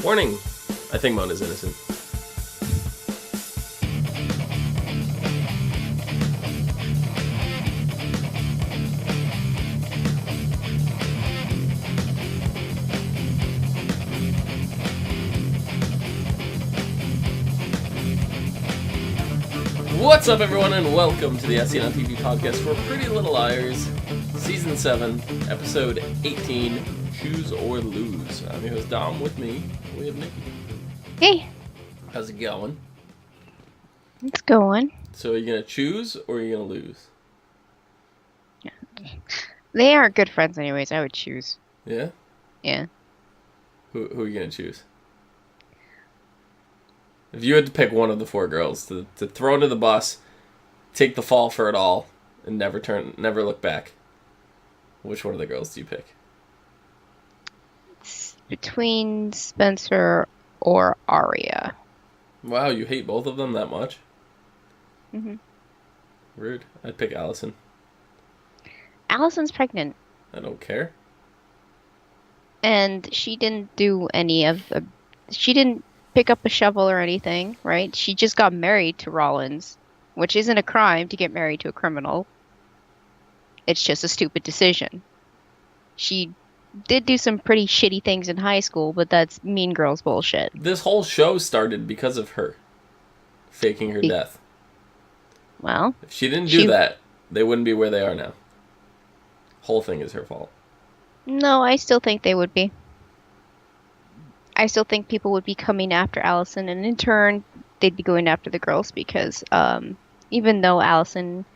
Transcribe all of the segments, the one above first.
Warning. I think Mona's innocent. What's up, everyone, and welcome to the ASOTV podcast for Pretty Little Liars, Season 7, Episode 18, Choose or Lose. I'm your host, Dom. With me, we have Nikki. Hey. How's it going? It's going. So are you going to choose or are you going to lose? They aren't good friends anyways. I would choose. Yeah? Yeah. Who are you going to choose? If you had to pick one of the four girls to throw into the bus, take the fall for it all, and never look back, which one of the girls do you pick? It's between Spencer or Aria. Wow, you hate both of them that much? Mm-hmm. Rude. I'd pick Allison. Allison's pregnant. I don't care. And she didn't do any of the... She didn't pick up a shovel or anything, right? She just got married to Rollins, which isn't a crime to get married to a criminal. It's just a stupid decision. She did do some pretty shitty things in high school, but that's Mean Girls bullshit. This whole show started because of her faking her death. Well, if she didn't do that, they wouldn't be where they are now. Whole thing is her fault. No, I still think they would be. I still think people would be coming after Allison, and in turn, they'd be going after the girls because even though Allison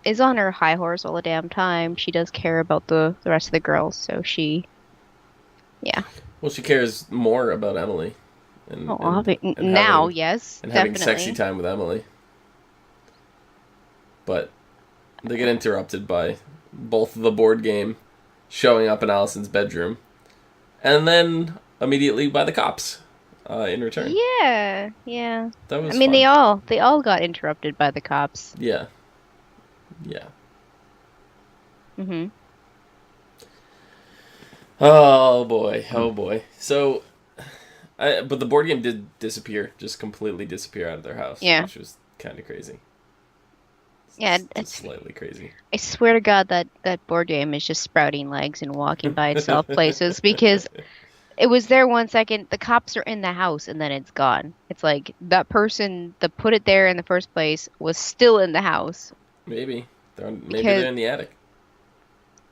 is on her high horse all the damn time, she does care about the rest of the girls, so she... Yeah. Well, she cares more about Emily. Yes, and definitely. having sexy time with Emily. But they get interrupted by both the board game showing up in Allison's bedroom, and then immediately by the cops in return. Yeah. That was I mean, fun. they all got interrupted by the cops. Yeah. Mm-hmm. Oh boy. So, but the board game did disappear, just completely disappear out of their house. Yeah. Which was kind of crazy. Yeah, it's slightly crazy. I swear to God that board game is just sprouting legs and walking by itself places because it was there 1 second, the cops are in the house, and then it's gone. It's like that person that put it there in the first place was still in the house. Maybe they're in the attic.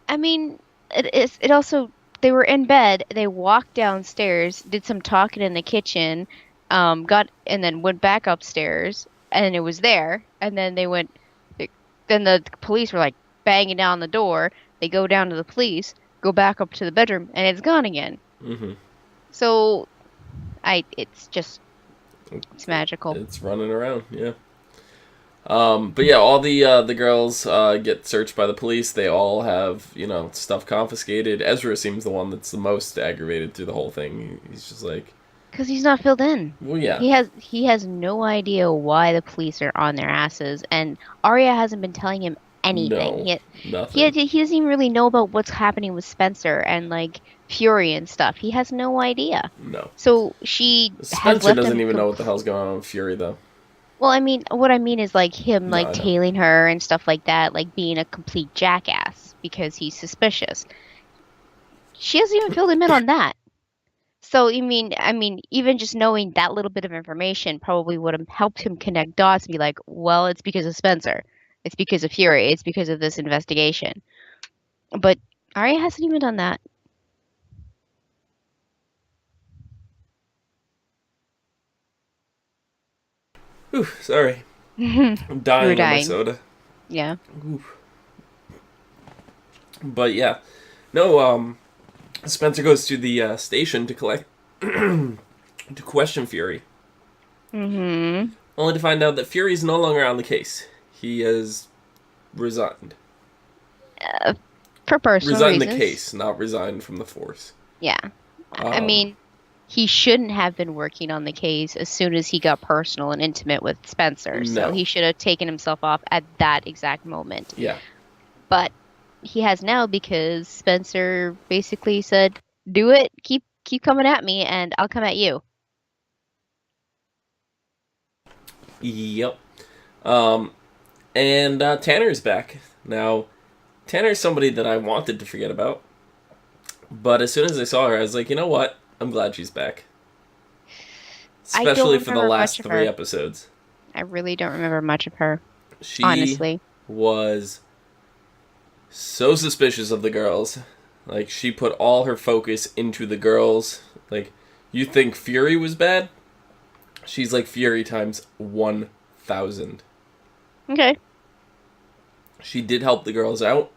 I mean, it also, they were in bed, they walked downstairs, did some talking in the kitchen, and then went back upstairs, and it was there, and then then the police were like banging down the door. They go down to the police, go back up to the bedroom, and it's gone again. Mm-hmm. So, it's magical. It's running around, yeah. But yeah, all the girls get searched by the police. They all have, stuff confiscated. Ezra seems the one that's the most aggravated through the whole thing. He's just like... Because he's not filled in. Well, yeah. He has no idea why the police are on their asses, and Arya hasn't been telling him anything. Nothing. He doesn't even really know about what's happening with Spencer and, like, Fury and stuff. He has no idea. No. So Spencer doesn't even know what the hell's going on with Fury, though. Well, what I mean is, like, him, tailing her and stuff like that, like, being a complete jackass because he's suspicious. She hasn't even filled him in on that. So, I mean, even just knowing that little bit of information probably would have helped him connect dots and be like, well, it's because of Spencer. It's because of Fury. It's because of this investigation. But Arya hasn't even done that. Ooh, sorry. I'm dying of my soda. Yeah. Ooh. But yeah. No, Spencer goes to the station to question Fury. Mm-hmm. Only to find out that Fury's no longer on the case. He has resigned. For personal resign reasons. The case, not resign from the force. Yeah. I mean, he shouldn't have been working on the case as soon as he got personal and intimate with Spencer. No. So he should have taken himself off at that exact moment. Yeah. But he has now because Spencer basically said, do it, keep keep coming at me, and I'll come at you. Yep. And Tanner's back. Now, Tanner's somebody that I wanted to forget about. But as soon as I saw her, I was like, you know what? I'm glad she's back. I don't Especially for the remember much last of 3 her. episodes. I really don't remember much of her, She honestly. was so suspicious of the girls. Like, she put all her focus into the girls. Like, you think Fury was bad? She's like Fury times 1,000. Okay. She did help the girls out.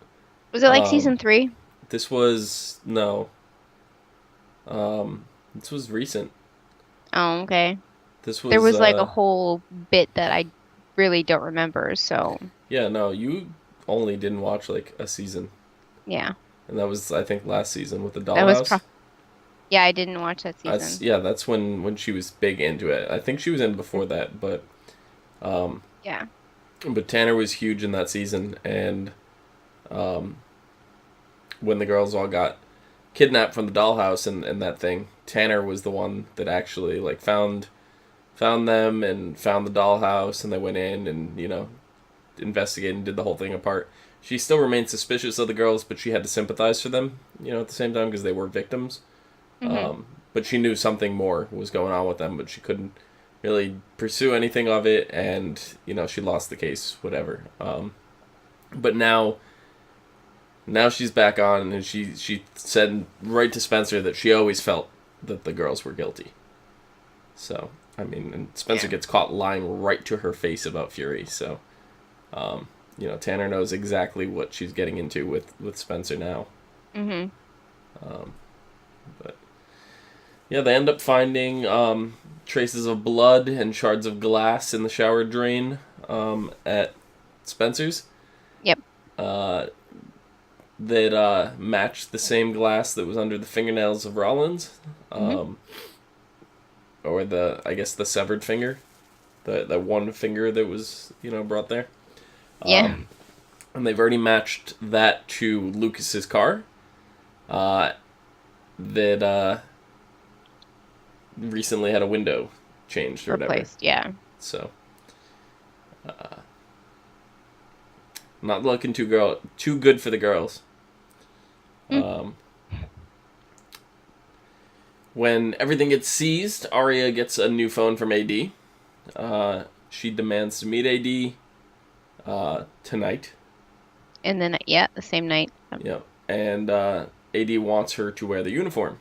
Was it like season 3? This was... No. This was recent. Oh, okay. This was... There was like a whole bit that I really don't remember, so... Yeah, no, you only didn't watch like a season. Yeah. And that was, I think, last season with the That was Dollhouse. Yeah, I didn't watch that season. That's when she was big into it. I think she was in before that, but... Yeah. But Tanner was huge in that season, and when the girls all got kidnapped from the dollhouse and that thing, Tanner was the one that actually like found them and found the dollhouse, and they went in and investigated and did the whole thing apart. She still remained suspicious of the girls, but she had to sympathize for them, at the same time, because they were victims. Mm-hmm. But she knew something more was going on with them, but she couldn't really pursue anything of it, and she lost the case, whatever. But now she's back on, and she said right to Spencer that she always felt that the girls were guilty. So I mean, and Spencer gets caught lying right to her face about Fury. So Tanner knows exactly what she's getting into with Spencer now. Mm-hmm. But yeah, they end up finding traces of blood and shards of glass in the shower drain at Spencer's. Yep. That matched the same glass that was under the fingernails of Rollins. Or the severed finger. That one finger that was, brought there. Yeah. And they've already matched that to Lucas's car. That recently had a window changed or Replaced, whatever. yeah. So, not looking too good for the girls. When everything gets seized, Arya gets a new phone from AD. She demands to meet AD tonight. And then, the same night. Yeah, and AD wants her to wear the uniform.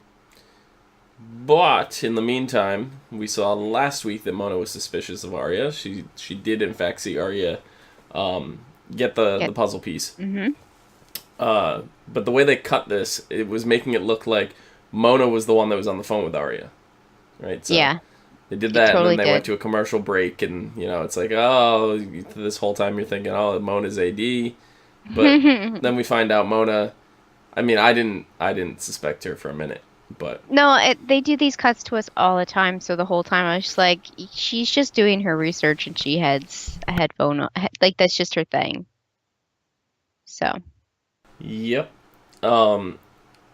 But in the meantime, we saw last week that Mona was suspicious of Arya. She did in fact see Arya get the puzzle piece. Mm-hmm. But the way they cut this, it was making it look like Mona was the one that was on the phone with Arya, right? So yeah. They did that, totally and then they went to a commercial break, and it's like, oh, this whole time you're thinking, oh, Mona's AD, but then we find out Mona. I mean, I didn't suspect her for a minute, but no, they do these cuts to us all the time. So the whole time I was just like, she's just doing her research, and she has a headphone, like that's just her thing. So. Yep.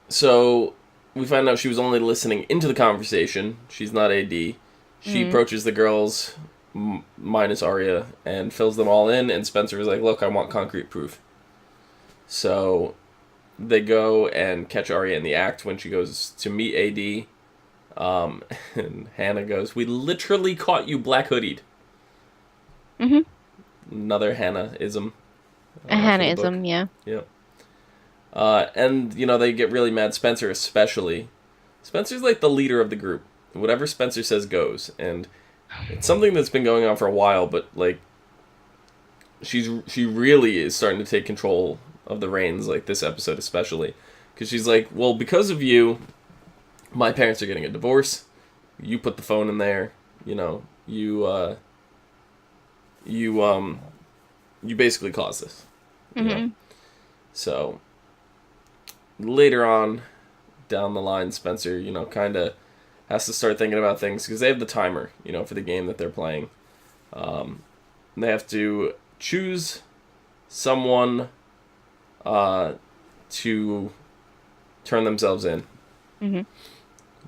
So we find out she was only listening into the conversation. She's not AD. She approaches the girls, minus Arya, and fills them all in, and Spencer is like, look, I want concrete proof. So they go and catch Arya in the act when she goes to meet AD. And Hannah goes, we literally caught you black hoodied. Mm-hmm. Another Hannah-ism. A Hannah-ism, yeah. Yep. And, they get really mad, Spencer especially. Spencer's like the leader of the group. Whatever Spencer says goes. And it's something that's been going on for a while, but, like, she really is starting to take control of the reins, like, this episode especially. Because she's like, well, because of you, my parents are getting a divorce. You put the phone in there. You basically caused this. Mm-hmm. So later on down the line, Spencer, kind of has to start thinking about things because they have the timer, for the game that they're playing. They have to choose someone to turn themselves in. Mm-hmm.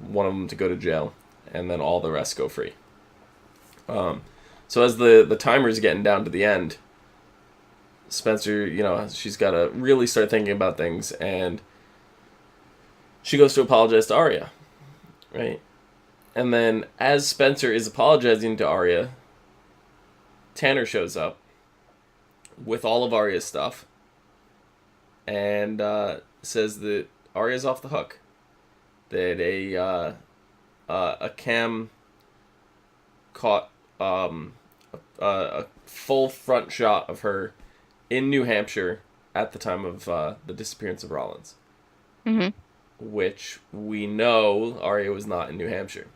one of them to go to jail, and then all the rest go free. So as the timer's getting down to the end, Spencer, she's got to really start thinking about things, and she goes to apologize to Arya, right? And then as Spencer is apologizing to Arya, Tanner shows up with all of Arya's stuff and says that Arya's off the hook. That a cam caught a full front shot of her in New Hampshire at the time of the disappearance of Rollins. Mm-hmm. Which we know Arya was not in New Hampshire.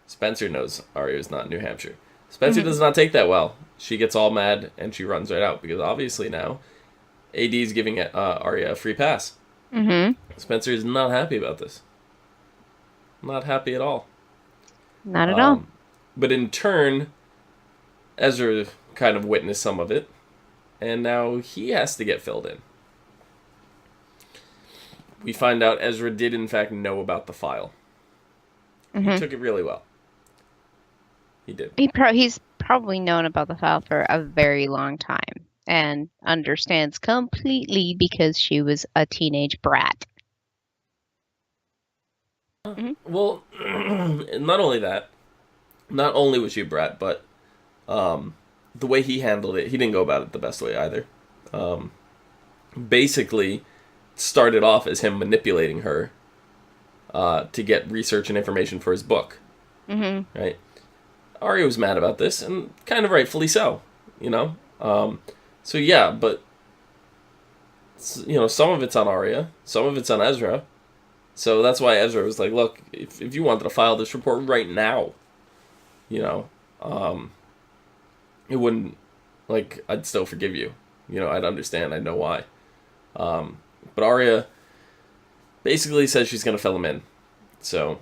Spencer knows Arya was not in New Hampshire. Spencer does not take that well. She gets all mad and she runs right out because obviously now AD is giving Arya a free pass. Mm-hmm. Spencer is not happy about this. Not happy at all. Not at all. But in turn, Ezra kind of witnessed some of it, and now he has to get filled in. We find out Ezra did in fact know about the file. Mm-hmm. He took it really well. He did. He's probably known about the file for a very long time and understands completely because she was a teenage brat. Mm-hmm. Well, not only that, not only was she a brat, but the way he handled it, he didn't go about it the best way either. Basically, started off as him manipulating her to get research and information for his book. Mm-hmm. Right? Arya was mad about this, and kind of rightfully so, so yeah, but some of it's on Arya, some of it's on Ezra. So that's why Ezra was like, look, if you wanted to file this report right now, it wouldn't, I'd still forgive you. I'd understand. I'd know why. But Arya basically says she's going to fill him in. So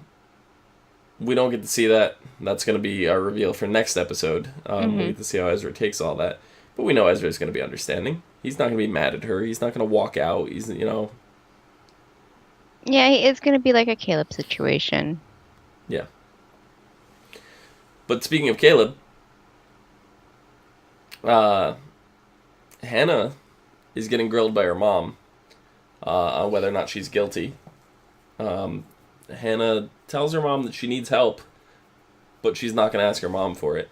we don't get to see that. That's going to be our reveal for next episode. We get to see how Ezra takes all that. But we know Ezra's going to be understanding. He's not going to be mad at her. He's not going to walk out. He's, Yeah, it's going to be like a Caleb situation. Yeah. But speaking of Caleb, Hannah is getting grilled by her mom on whether or not she's guilty. Hannah tells her mom that she needs help, but she's not going to ask her mom for it.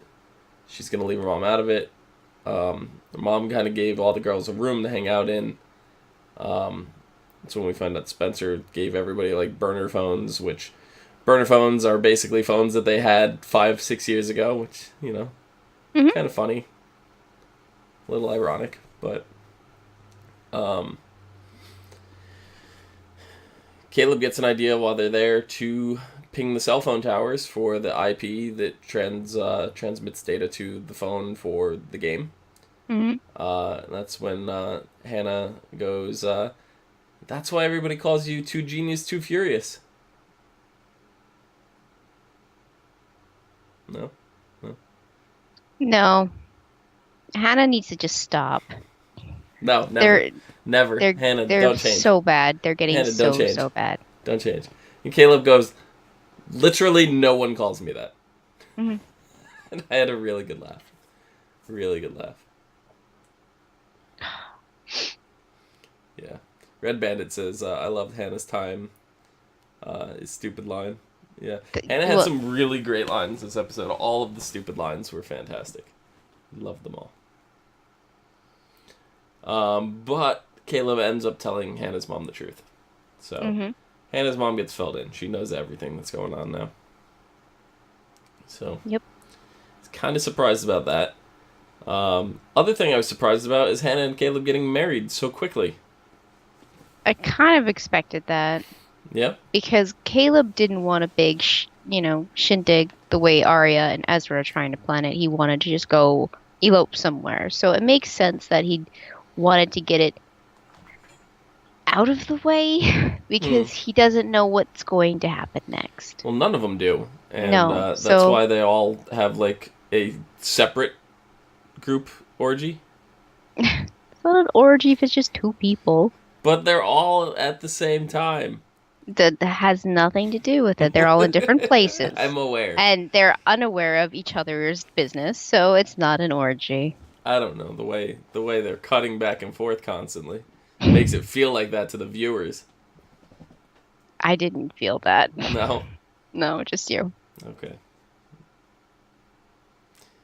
She's going to leave her mom out of it. Her mom kind of gave all the girls a room to hang out in. That's when we find out Spencer gave everybody burner phones, which burner phones are basically phones that they had 5-6 years ago, which, kind of funny. A little ironic, but Caleb gets an idea while they're there to ping the cell phone towers for the IP that transmits data to the phone for the game. Mm-hmm. That's when Hannah goes, that's why everybody calls you Too Genius, Too Furious. No? No. Hannah needs to just stop. No, never. Never. Hannah, they're don't change. So bad. They're getting Hannah, so bad. Don't change. And Caleb goes, literally no one calls me that. Mm-hmm. And I had a really good laugh. Really good laugh. Yeah. Red Bandit says, I loved Hannah's time. His stupid line. Yeah. Hannah had some really great lines this episode. All of the stupid lines were fantastic. Loved them all. But Caleb ends up telling Hannah's mom the truth. So Hannah's mom gets filled in. She knows everything that's going on now. So yep. I was kind of surprised about that. Other thing I was surprised about is Hannah and Caleb getting married so quickly. I kind of expected that. Yeah. Because Caleb didn't want a big, shindig the way Arya and Ezra are trying to plan it. He wanted to just go elope somewhere. So it makes sense that he wanted to get it out of the way because he doesn't know what's going to happen next. Well, none of them do. And no, that's why they all have a separate group orgy. It's not an orgy if it's just two people. But they're all at the same time. That has nothing to do with it. They're all in different places. I'm aware. And they're unaware of each other's business, so it's not an orgy. I don't know, the way they're cutting back and forth constantly makes it feel like that to the viewers. I didn't feel that. No. No, just you. Okay.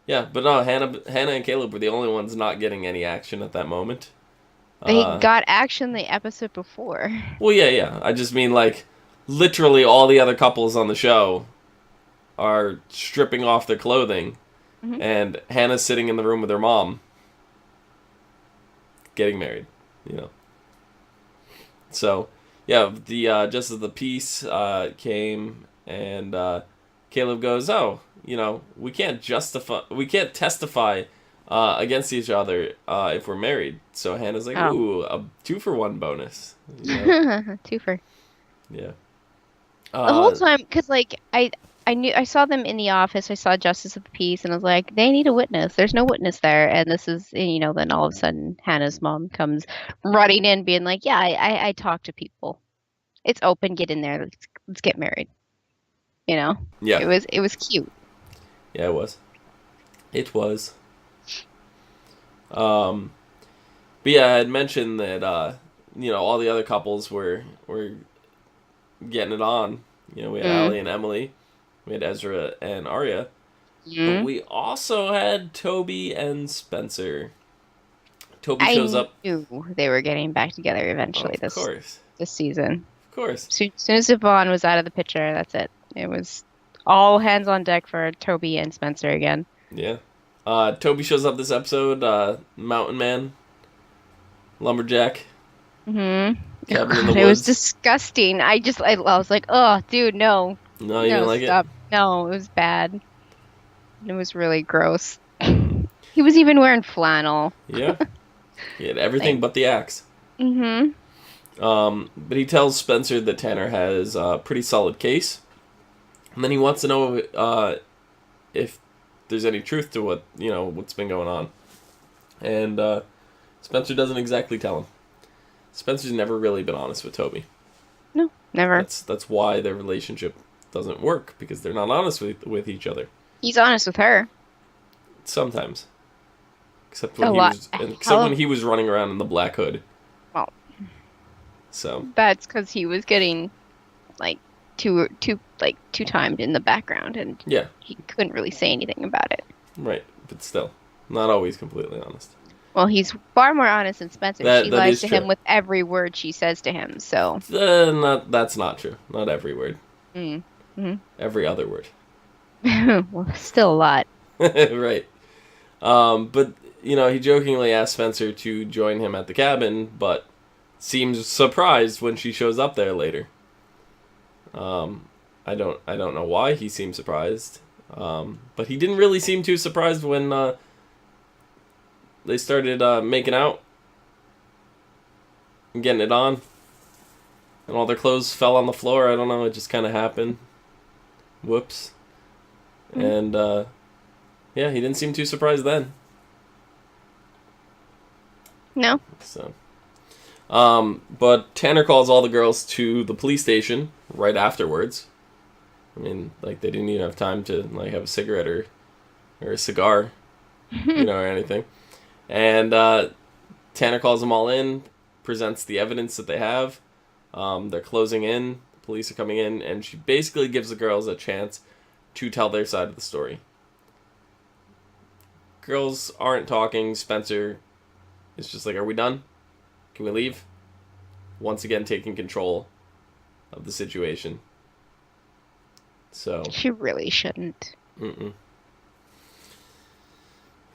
Yeah, but no, Hannah and Caleb were the only ones not getting any action at that moment. They got action the episode before. Well, yeah. I just mean, like, literally all the other couples on the show are stripping off their clothing, Mhm. and Hannah's sitting in the room with her mom, getting married, you know. So, yeah, the just as the peace came, and Caleb goes, "Oh, we can't testify against each other if we're married." So Hannah's like, Oh. "Ooh, a 2-for-1 bonus." Twofer. Yeah. The whole time, because like I saw them in the office. I saw Justice of the Peace, and I was like, they need a witness. There's no witness there, and this is, then all of a sudden Hannah's mom comes running in, being like, yeah, I talk to people. It's open. Get in there. Let's get married. Yeah. It was cute. Yeah, it was. It was. But yeah, I had mentioned that all the other couples were getting it on. We had Allie and Emily, we had Ezra and Arya, but we also had Toby and Spencer. Toby shows up. I knew they were getting back together eventually. Of course. This season. Of course. As soon as Yvonne was out of the picture, that's it. It was all hands on deck for Toby and Spencer again. Yeah. Toby shows up this episode, Mountain Man, Lumberjack. Mm-hmm. Cabin in the It was woods. disgusting. I was like, oh, dude, no. No, you didn't like stop. No, it was bad. It was really gross. He was even wearing flannel. Yeah. He had everything but the axe. Mm-hmm. But he tells Spencer that Tanner has a pretty solid case. And then he wants to know if there's any truth to what's been going on. And Spencer doesn't exactly tell him. Spencer's never really been honest with Toby. No, never. That's why their relationship doesn't work, because they're not honest with each other. He's honest with her. Sometimes. Except when he was running around in the Black Hood. Well. So. That's because he was getting like too timed in the background, and yeah, he couldn't really say anything about it. Right, but still, not always completely honest. Well, he's far more honest than Spencer. She lies to true. him with every word she says to him. So that's not true. Not every word. Mm-hmm. Every other word. Well, still a lot. Right. But he jokingly asked Spencer to join him at the cabin, but seems surprised when she shows up there later. I don't know why he seemed surprised. But he didn't really seem too surprised when they started making out and getting it on, and all their clothes fell on the floor. I don't know, it just kind of happened. Whoops. And yeah, he didn't seem too surprised then. No. So but Tanner calls all the girls to the police station right afterwards. I mean, like, they didn't even have time to have a cigarette or a cigar, or anything. And Tanner calls them all in, presents the evidence that they have. They're closing in. The police are coming in, and she basically gives the girls a chance to tell their side of the story. Girls aren't talking. Spencer is just like, "Are we done? Can we leave?" Once again, taking control of the situation. So she really shouldn't.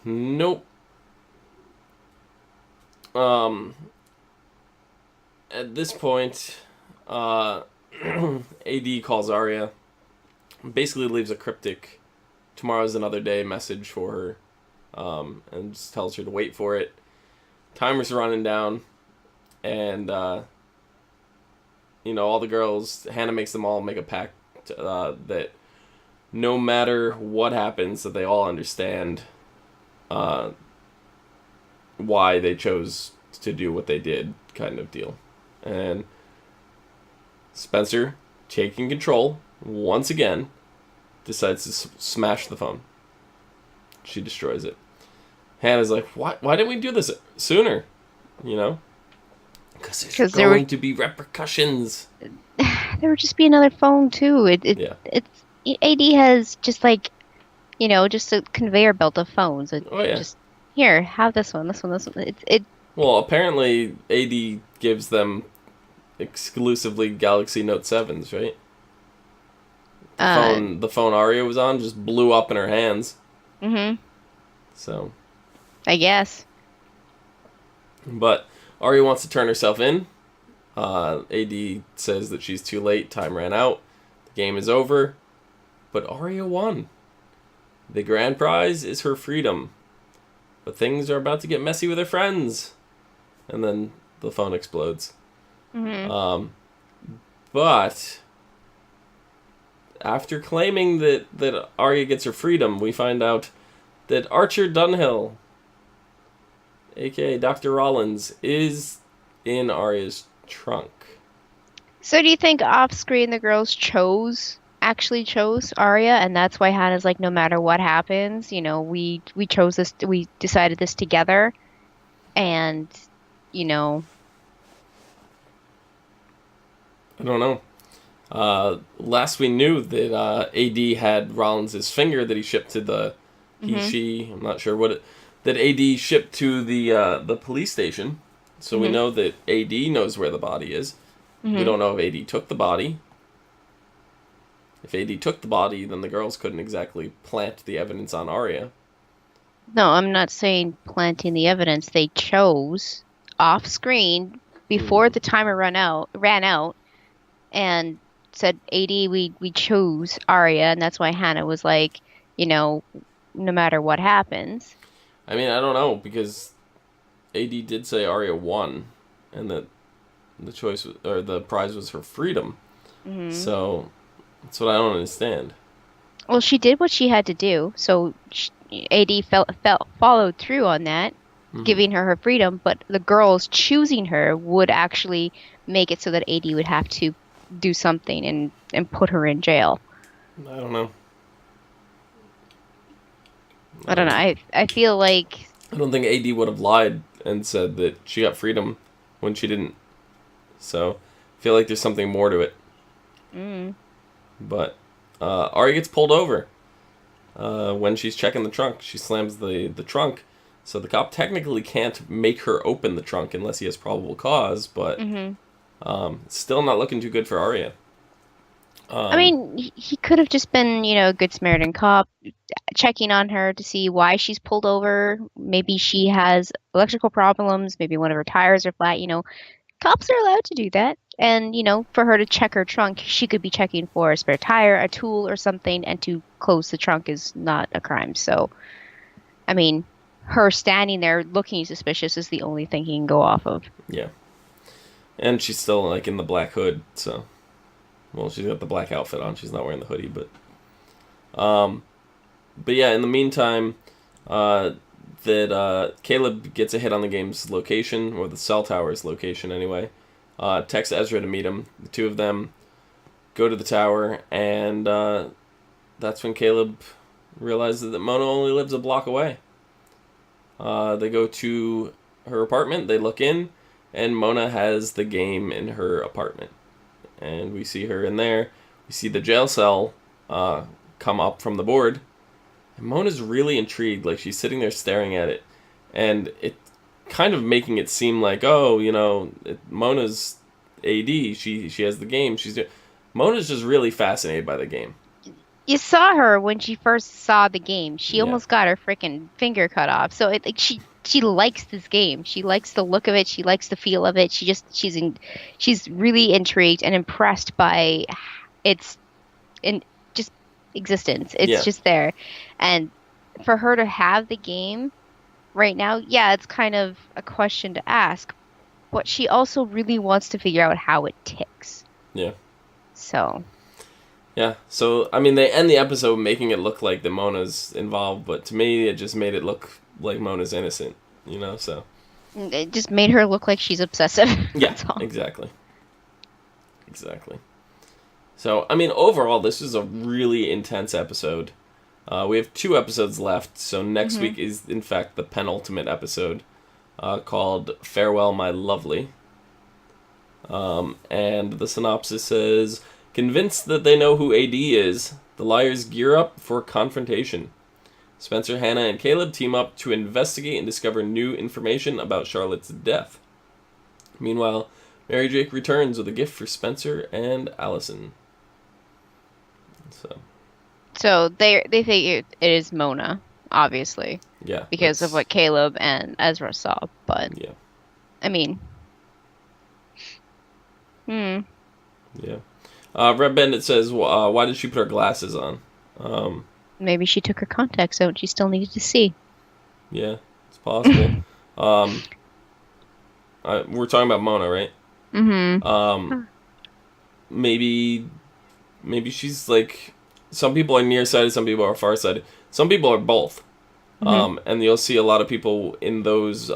Nope. At this point, AD calls Arya, basically leaves a cryptic "tomorrow's another day" message for her, and just tells her to wait for it. Timer's running down, and all the girls, Hannah makes them all make a pact that no matter what happens, that they all understand why they chose to do what they did, kind of deal. And Spencer, taking control once again, decides to smash the phone. She destroys it. Hannah's like, why didn't we do this sooner? You know? Because there's going to be repercussions. There would just be another phone, too. AD has just like, just a conveyor belt of phones. Just, here, have this one, this one, this one. Well, apparently AD gives them exclusively Galaxy Note 7s, right? The phone Arya was on just blew up in her hands. Mm-hmm. So. I guess. But Arya wants to turn herself in. AD says that she's too late. Time ran out. The game is over. But Arya won. The grand prize is her freedom. But things are about to get messy with her friends. And then the phone explodes. Mm-hmm. But after claiming that Arya gets her freedom, we find out that Archer Dunhill, a.k.a. Dr. Rollins, is in Arya's trunk. So do you think off-screen the girls actually chose Arya, and that's why Hannah's like, no matter what happens, we chose this, we decided this together, and, I don't know. Last we knew that AD had Rollins' finger that he shipped to the she, I'm not sure what that AD shipped to the police station. So we know that AD knows where the body is. We don't know if AD took the body. If AD took the body, then the girls couldn't exactly plant the evidence on Arya. No, I'm not saying planting the evidence. They chose off screen before the timer ran out, and said, AD, we chose Arya, and that's why Hannah was like, no matter what happens. I mean, I don't know, because AD did say Arya won, and that the choice or the prize was her freedom. So that's what I don't understand. Well, she did what she had to do, so AD followed through on that, giving her freedom. But the girls choosing her would actually make it so that AD would have to do something and put her in jail. I don't know. I don't know. I feel like I don't think AD would have lied and said that she got freedom when she didn't. So I feel like there's something more to it. But Arya gets pulled over when she's checking the trunk. She slams the trunk, so the cop technically can't make her open the trunk unless he has probable cause. But still not looking too good for Arya. I mean, he could have just been, a good Samaritan cop, checking on her to see why she's pulled over. Maybe she has electrical problems. Maybe one of her tires are flat. Cops are allowed to do that. And, for her to check her trunk, she could be checking for a spare tire, a tool, or something. And to close the trunk is not a crime. So, I mean, her standing there looking suspicious is the only thing he can go off of. Yeah. And she's still, in the black hood, so... Well, she's got the black outfit on. She's not wearing the hoodie, but yeah. In the meantime, Caleb gets a hit on the game's location, or the cell tower's location, anyway. Texts Ezra to meet him. The two of them go to the tower, and that's when Caleb realizes that Mona only lives a block away. They go to her apartment. They look in, and Mona has the game in her apartment. And we see her in there. We see the jail cell come up from the board. And Mona's really intrigued. She's sitting there staring at it. And it kind of making it seem like, Mona's AD. She has the game. Mona's just really fascinated by the game. You saw her when she first saw the game. She almost got her freaking finger cut off. So she likes this game. She likes the look of it. She likes the feel of it. She's really intrigued and impressed by its just existence. It's just there. And for her to have the game right now, it's kind of a question to ask. But she also really wants to figure out how it ticks. Yeah. So. Yeah. So, I mean, they end the episode making it look like that Mona's involved, but to me, it just made it look like Mona's innocent, so. It just made her look like she's obsessive. Yeah, exactly. Exactly. So, I mean, overall, this is a really intense episode. We have 2 episodes left, so next week is, in fact, the penultimate episode, called Farewell, My Lovely. And the synopsis says, convinced that they know who AD is, the liars gear up for confrontation. Spencer, Hannah, and Caleb team up to investigate and discover new information about Charlotte's death. Meanwhile, Mary Jake returns with a gift for Spencer and Allison. So they think it is Mona, obviously. Yeah. Because of what Caleb and Ezra saw, but yeah. I mean, Yeah. Red Bandit says, why did she put her glasses on? Maybe she took her contacts out and she still needed to see. Yeah, it's possible. We're talking about Mona, right? Mm-hmm. Maybe she's like, some people are nearsighted, some people are farsighted. Some people are both. And you'll see a lot of people in those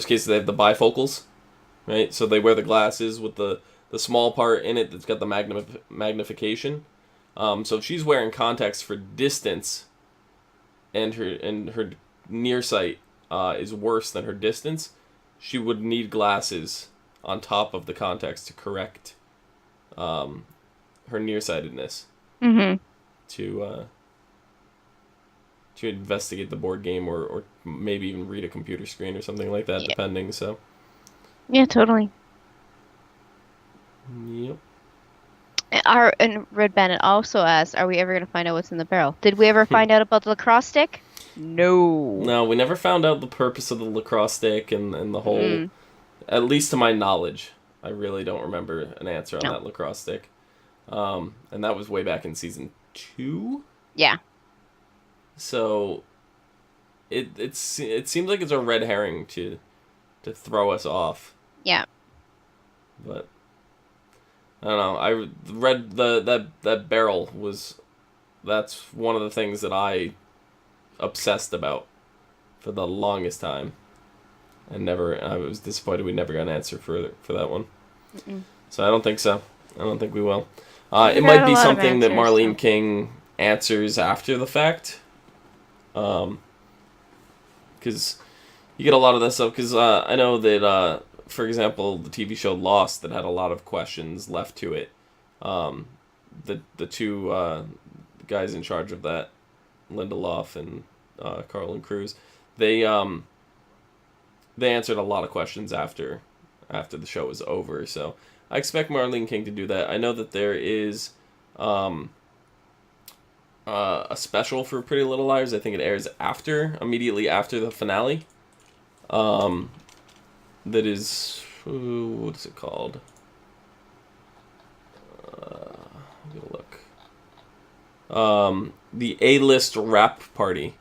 cases, they have the bifocals, right? So they wear the glasses with the small part in it that's got the magnification. So if she's wearing contacts for distance, and her near sight is worse than her distance, she would need glasses on top of the contacts to correct her nearsightedness. To investigate the board game or maybe even read a computer screen or something like that, depending. So. Yeah, totally. Yep. And Red Bandit also asked, are we ever going to find out what's in the barrel? Did we ever find out about the lacrosse stick? No. No, we never found out the purpose of the lacrosse stick and the whole... At least to my knowledge, I really don't remember an answer on that lacrosse stick. And that was way back in season 2? Yeah. So, it seems like it's a red herring to throw us off. Yeah. But... I don't know. I read that barrel was... That's one of the things that I obsessed about for the longest time. And I was disappointed we never got an answer for that one. So I don't think so. I don't think we will. It might be something that Marlene King answers after the fact. Because you get a lot of that stuff. Because I know that... for example, the TV show Lost that had a lot of questions left to it. The two guys in charge of that, Lindelof and Carlin Cruz, they answered a lot of questions after the show was over. So I expect Marlene King to do that. I know that there is a special for Pretty Little Liars. I think it airs immediately after the finale. That is, what is it called? I'm gonna look. The A-List Rap Party.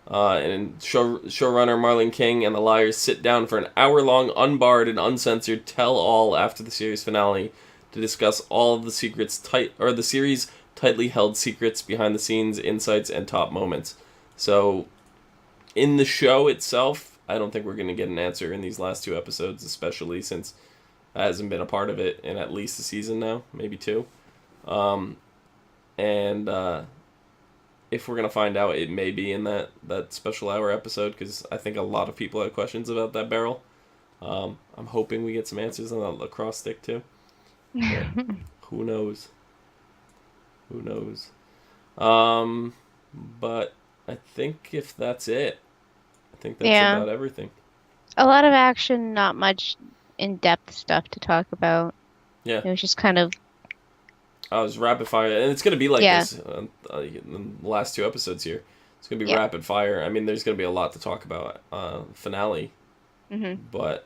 And showrunner Marlene King and the Liars sit down for an hour-long, unbarred and uncensored tell-all after the series finale to discuss all of the the series' tightly held secrets, behind the scenes, insights, and top moments. So, in the show itself, I don't think we're going to get an answer in these last 2 episodes, especially since I hasn't been a part of it in at least a season now, maybe 2. And if we're going to find out, it may be in that special hour episode, because I think a lot of people had questions about that barrel. I'm hoping we get some answers on that lacrosse stick, too. Who knows? Who knows? But I think if that's it, I think that's about everything. A lot of action, not much in-depth stuff to talk about. Yeah. It was just kind of... I was rapid fire, and it's going to be like this in the last 2 episodes here. It's going to be rapid fire. I mean, there's going to be a lot to talk about. Finale. But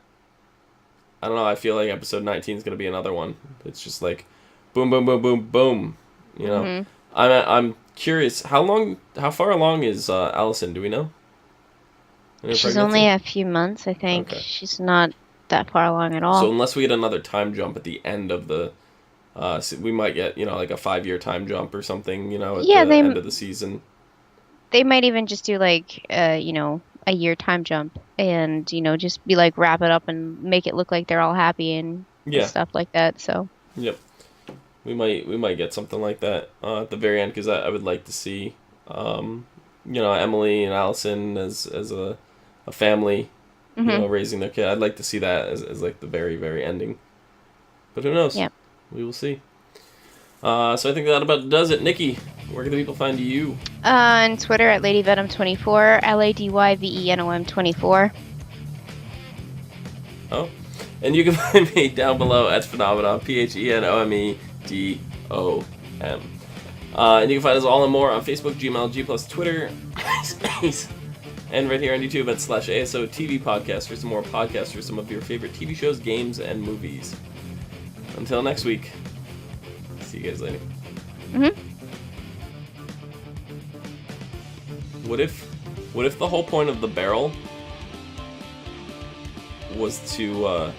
I don't know. I feel like episode 19 is going to be another one. It's just like boom, boom, boom, boom, boom. You know, I'm curious. How far along is Allison? Do we know? She's only a few months, I think. Okay. She's not that far along at all. So unless we get another time jump at the end of the, we might get like a 5-year time jump or something. At the end of the season. They might even just do like a year time jump and just be like wrap it up and make it look like they're all happy and Yeah. and stuff like that. So. Yep. We might get something like that at the very end, because I would like to see, Emily and Allison as a family, raising their kid. I'd like to see that as like the very, very ending. But who knows? Yeah. We will see. So I think that about does it. Nikki, where can the people find you? On Twitter at LadyVenom24, LadyVenom24. Oh. And you can find me down below at Phenomenon, PhenomedOm. And you can find us all and more on Facebook, Gmail, G+, Twitter, and right here on YouTube at /ASOTV podcast for some more podcasts for some of your favorite TV shows, games, and movies. Until next week, see you guys later. What if the whole point of the barrel was to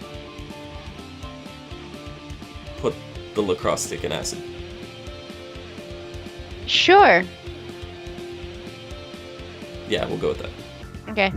put the lacrosse stick in acid? Sure. Yeah, we'll go with that. Okay.